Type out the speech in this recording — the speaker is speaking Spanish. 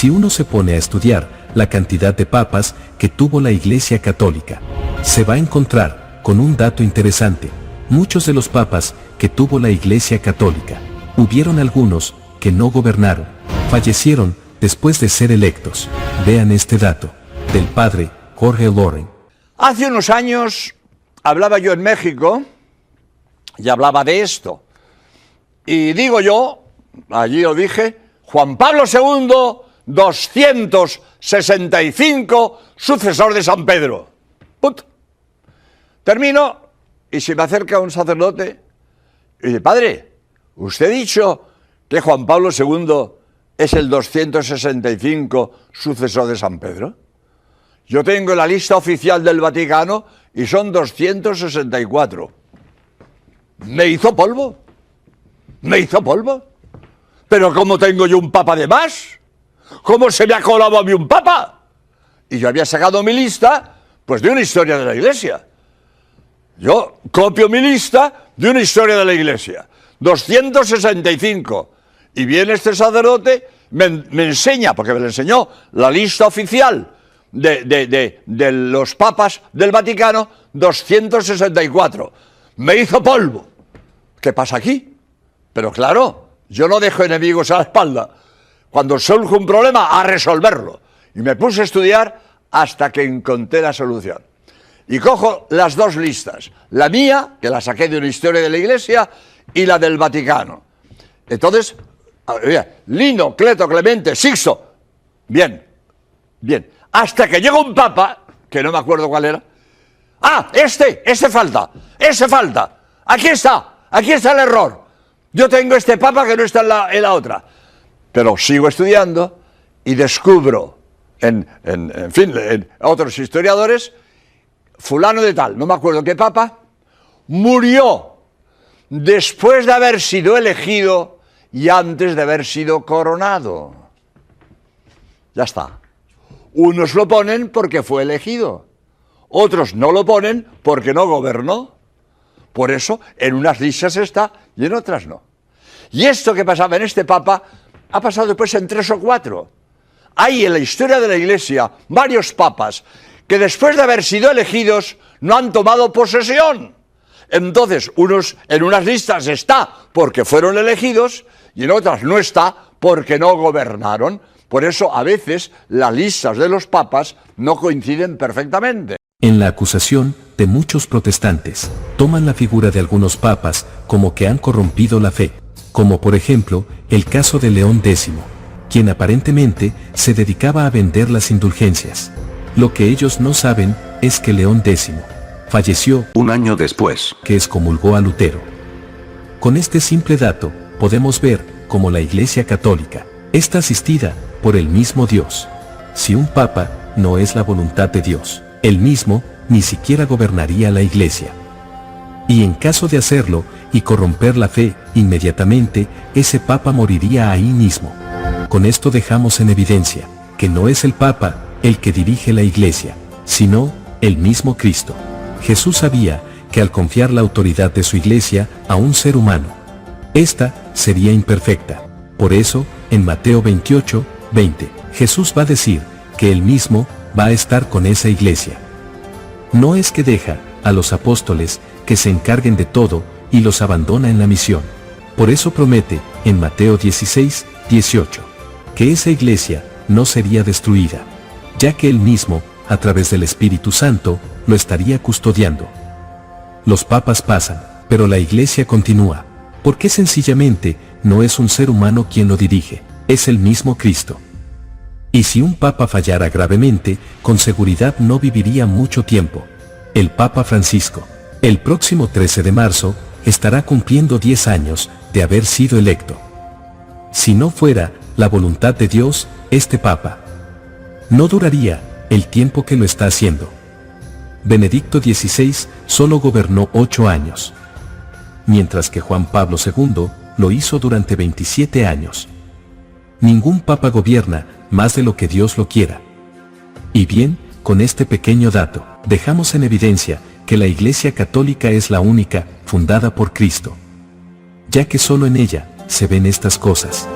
Si uno se pone a estudiar la cantidad de papas que tuvo la Iglesia Católica, se va a encontrar con un dato interesante. Muchos de los papas que tuvo la Iglesia Católica, hubieron algunos que no gobernaron, fallecieron después de ser electos. Vean este dato, del padre Jorge Loring. Hace unos años hablaba yo en México y hablaba de esto. Y digo yo, allí lo dije, Juan Pablo II, 265, sucesor de San Pedro. Punto. Termino y se me acerca un sacerdote y dice, padre, ¿usted ha dicho que Juan Pablo II es el 265 sucesor de San Pedro? Yo tengo la lista oficial del Vaticano y son 264. ¿Me hizo polvo? ¿Me hizo polvo? ¿Pero cómo tengo yo un papa de más? ¿Cómo se me ha colado a mí un papa? Y yo había sacado mi lista, pues de una historia de la Iglesia. Yo copio mi lista de una historia de la Iglesia. 265. Y viene este sacerdote, me enseña, porque me lo enseñó, la lista oficial de los papas del Vaticano, 264. Me hizo polvo. ¿Qué pasa aquí? Pero claro, yo no dejo enemigos a la espalda. Cuando surge un problema, a resolverlo. Y me puse a estudiar hasta que encontré la solución. Y cojo las dos listas, la mía, que la saqué de una historia de la Iglesia, y la del Vaticano. Entonces, Lino, Cleto, Clemente, Sixto, bien, hasta que llega un papa, que no me acuerdo cuál era, ese falta, aquí está el error, yo tengo este papa que no está en la otra, pero sigo estudiando y descubro, en otros historiadores, fulano de tal, no me acuerdo qué papa, murió después de haber sido elegido y antes de haber sido coronado. Ya está. Unos lo ponen porque fue elegido, otros no lo ponen porque no gobernó. Por eso en unas listas está y en otras no. Y esto que pasaba en este papa ha pasado después en 3 o 4. Hay en la historia de la Iglesia varios papas que después de haber sido elegidos no han tomado posesión. Entonces, en unas listas está porque fueron elegidos y en otras no está porque no gobernaron. Por eso, a veces, las listas de los papas no coinciden perfectamente. En la acusación de muchos protestantes, toman la figura de algunos papas como que han corrompido la fe, como por ejemplo, el caso de León X, quien aparentemente se dedicaba a vender las indulgencias. Lo que ellos no saben es que León X falleció un año después que excomulgó a Lutero. Con este simple dato, podemos ver cómo la Iglesia Católica está asistida por el mismo Dios. Si un papa no es la voluntad de Dios, él mismo ni siquiera gobernaría la Iglesia. Y en caso de hacerlo y corromper la fe, inmediatamente ese papa moriría ahí mismo. Con esto dejamos en evidencia que no es el papa el que dirige la Iglesia, sino el mismo Cristo. Jesús sabía que al confiar la autoridad de su Iglesia a un ser humano, esta sería imperfecta. Por eso, en Mateo 28, 20, Jesús va a decir que él mismo va a estar con esa Iglesia. No es que deja a los apóstoles que se encarguen de todo y los abandona en la misión. Por eso promete, en Mateo 16, 18, que esa Iglesia no sería destruida, ya que él mismo, a través del Espíritu Santo, lo estaría custodiando. Los papas pasan, pero la Iglesia continúa, porque sencillamente no es un ser humano quien lo dirige, es el mismo Cristo. Y si un papa fallara gravemente, con seguridad no viviría mucho tiempo. El Papa Francisco, el próximo 13 de marzo, estará cumpliendo 10 años de haber sido electo. Si no fuera la voluntad de Dios, este papa no duraría el tiempo que lo está haciendo. Benedicto XVI solo gobernó 8 años, mientras que Juan Pablo II lo hizo durante 27 años. Ningún papa gobierna más de lo que Dios lo quiera. Y bien, con este pequeño dato, dejamos en evidencia que la Iglesia Católica es la única, fundada por Cristo, ya que solo en ella se ven estas cosas.